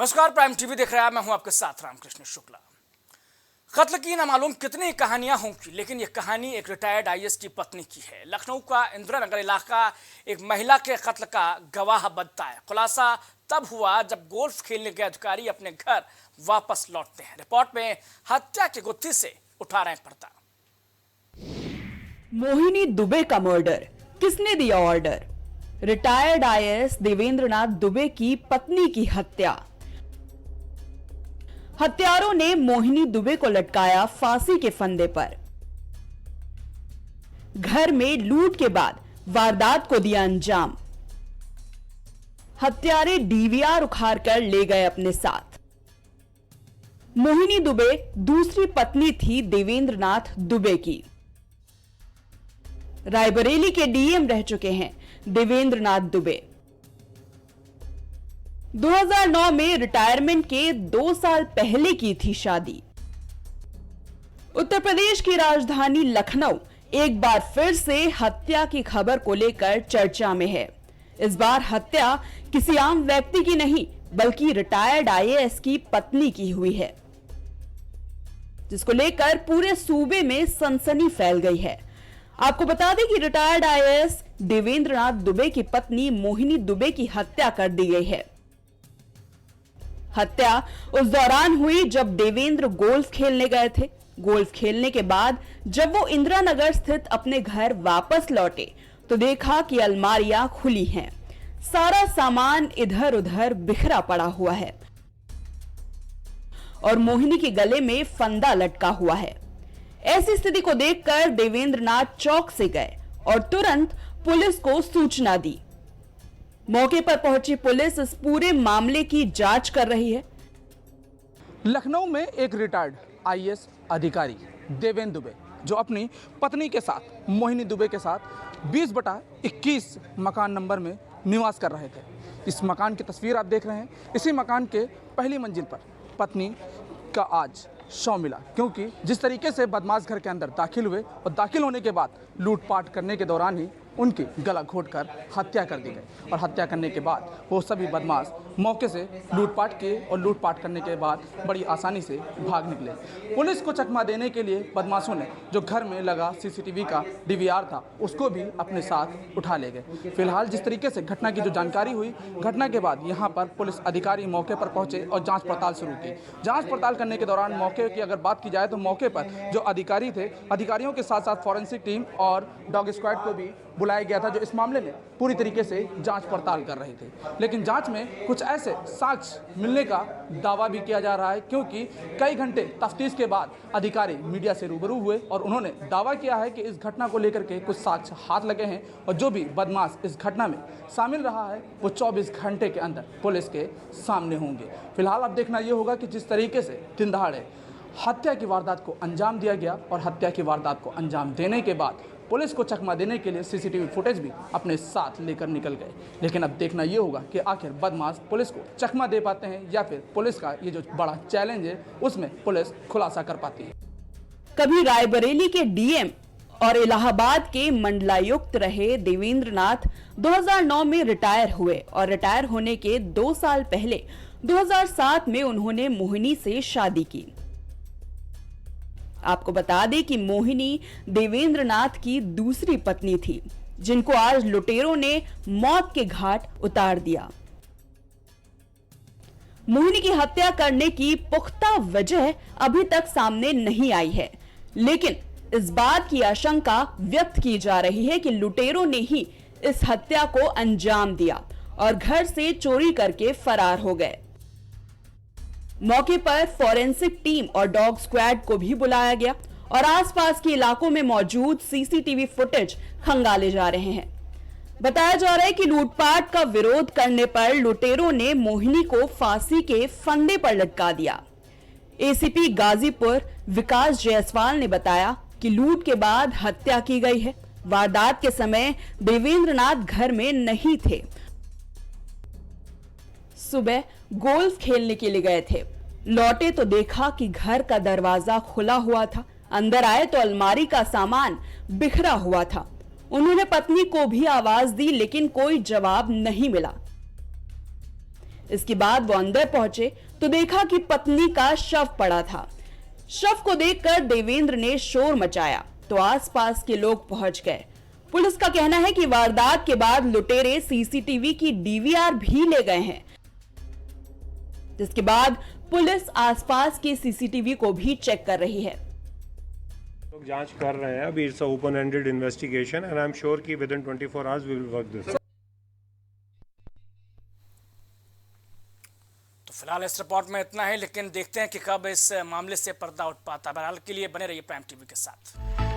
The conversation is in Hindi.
नमस्कार, प्राइम टीवी देख रहे हैं। मैं हूं आपके साथ रामकृष्ण शुक्ला। कत्ल की न मालूम कितनी कहानियां होंगी, लेकिन यह कहानी एक रिटायर्ड आईएएस की पत्नी की है। लखनऊ का इंदिरा नगर इलाका एक महिला के कत्ल का गवाह बनता है। खुलासा तब हुआ जब गोल्फ खेलने के अधिकारी अपने घर वापस लौटते हैं। रिपोर्ट में हत्या की गुत्थी से उठा रहे हैं पर्दा। मोहिनी दुबे का मर्डर, किसने दिया ऑर्डर? रिटायर्ड आईएएस देवेंद्र नाथ दुबे की पत्नी की हत्या। हत्यारों ने मोहिनी दुबे को लटकाया फांसी के फंदे पर। घर में लूट के बाद वारदात को दिया अंजाम। हत्यारे डीवीआर उखाड़कर ले गए अपने साथ। मोहिनी दुबे दूसरी पत्नी थी देवेंद्र नाथ दुबे की। रायबरेली के डीएम रह चुके हैं देवेंद्र नाथ दुबे। 2009 में रिटायरमेंट के 2 साल पहले की थी शादी। उत्तर प्रदेश की राजधानी लखनऊ एक बार फिर से हत्या की खबर को लेकर चर्चा में है। इस बार हत्या किसी आम व्यक्ति की नहीं, बल्कि रिटायर्ड आईएएस की पत्नी की हुई है, जिसको लेकर पूरे सूबे में सनसनी फैल गई है। आपको बता दें कि रिटायर्ड आईएएस देवेंद्र नाथ दुबे की पत्नी मोहिनी दुबे की हत्या कर दी गई है। हत्या उस दौरान हुई जब देवेंद्र गोल्फ खेलने गए थे। गोल्फ खेलने के बाद जब वो इंदिरा नगर स्थित अपने घर वापस लौटे तो देखा कि अलमारियां खुली हैं, सारा सामान इधर उधर बिखरा पड़ा हुआ है और मोहिनी के गले में फंदा लटका हुआ है। ऐसी स्थिति को देखकर देवेंद्र नाथ चौक से गए और तुरंत पुलिस को सूचना दी। मौके पर पहुंची पुलिस इस पूरे मामले की जांच कर रही है। लखनऊ में एक रिटायर्ड आईएएस अधिकारी देवेंद्र दुबे, जो अपनी पत्नी के साथ मोहिनी दुबे के साथ 20/21 मकान नंबर में निवास कर रहे थे। इस मकान की तस्वीर आप देख रहे हैं। इसी मकान के पहली मंजिल पर पत्नी का आज शव मिला, क्योंकि जिस तरीके से बदमाश घर के अंदर दाखिल हुए और दाखिल होने के बाद लूटपाट करने के दौरान ही उनकी गला घोंटकर हत्या कर दी गई। और हत्या करने के बाद वो सभी बदमाश मौके से लूटपाट किए और लूटपाट करने के बाद बड़ी आसानी से भाग निकले। पुलिस को चकमा देने के लिए बदमाशों ने जो घर में लगा सीसीटीवी का डीवीआर था उसको भी अपने साथ उठा ले गए। फिलहाल जिस तरीके से घटना की जो जानकारी हुई, घटना के बाद यहाँ पर पुलिस अधिकारी मौके पर पहुँचे और जाँच पड़ताल शुरू की। जाँच पड़ताल करने के दौरान मौके की अगर बात की जाए तो मौके पर जो अधिकारी थे, अधिकारियों के साथ साथ फॉरेंसिक टीम और डॉग स्क्वाड को भी बुलाया गया था, जो इस मामले में पूरी तरीके से जांच पड़ताल कर रहे थे। लेकिन जांच में कुछ ऐसे साक्ष्य मिलने का दावा भी किया जा रहा है, क्योंकि कई घंटे तफ्तीश के बाद अधिकारी मीडिया से रूबरू हुए और उन्होंने दावा किया है कि इस घटना को लेकर के कुछ साक्ष्य हाथ लगे हैं और जो भी बदमाश इस घटना में शामिल रहा है वो 24 घंटे के अंदर पुलिस के सामने होंगे। फिलहाल अब देखना ये होगा कि जिस तरीके से दिन दहाड़े हत्या की वारदात को अंजाम दिया गया और हत्या की वारदात को अंजाम देने के बाद पुलिस को चकमा देने के लिए सीसीटीवी फुटेज भी अपने साथ लेकर निकल गए। लेकिन अब देखना ये होगा कि आखिर बदमाश पुलिस को चकमा दे पाते हैं या फिर पुलिस का ये जो बड़ा चैलेंज है उसमें पुलिस खुलासा कर पाती है। कभी रायबरेली के डीएम और इलाहाबाद के मंडलायुक्त रहे देवेंद्र नाथ 2009 में रिटायर हुए और रिटायर होने के 2 साल पहले 2007 में उन्होंने मोहिनी से शादी की। आपको बता दें कि मोहिनी देवेंद्र नाथ की दूसरी पत्नी थी, जिनको आज लुटेरों ने मौत के घाट उतार दिया। मोहिनी की हत्या करने की पुख्ता वजह अभी तक सामने नहीं आई है, लेकिन इस बात की आशंका व्यक्त की जा रही है कि लुटेरों ने ही इस हत्या को अंजाम दिया और घर से चोरी करके फरार हो गए। मौके पर फॉरेंसिक टीम और डॉग स्क्वाड को भी बुलाया गया और आसपास के इलाकों में मौजूद सीसीटीवी फुटेज खंगाले जा रहे हैं। बताया जा रहा है कि लूटपाट का विरोध करने पर लुटेरों ने मोहिनी को फांसी के फंदे पर लटका दिया। एसीपी गाजीपुर विकास जायसवाल ने बताया कि लूट के बाद हत्या की गई है। वारदात के समय देवेंद्र नाथ घर में नहीं थे। सुबह गोल्फ खेलने के लिए गए थे। लौटे तो देखा कि घर का दरवाजा खुला हुआ था। अंदर आए तो अलमारी का सामान बिखरा हुआ था। उन्होंने पत्नी को भी आवाज दी, लेकिन कोई जवाब नहीं मिला। इसके बाद वो अंदर पहुंचे तो देखा कि पत्नी का शव पड़ा था। शव को देखकर देवेंद्र ने शोर मचाया तो आसपास के लोग पहुंच गए। पुलिस का कहना है कि वारदात के बाद लुटेरे सीसीटीवी की डीवीआर भी ले गए हैं, जिसके बाद पुलिस आसपास के सीसीटीवी को भी चेक कर रही है। लोग जांच कर रहे हैं। अभी it's open ended investigation and I am sure कि within 24 hours we will work this. तो फिलहाल इस रिपोर्ट में इतना ही, लेकिन देखते हैं कि कब इस मामले से पर्दा उठ पाता है। बहरहाल के लिए बने रहिए प्राइम टीवी के साथ।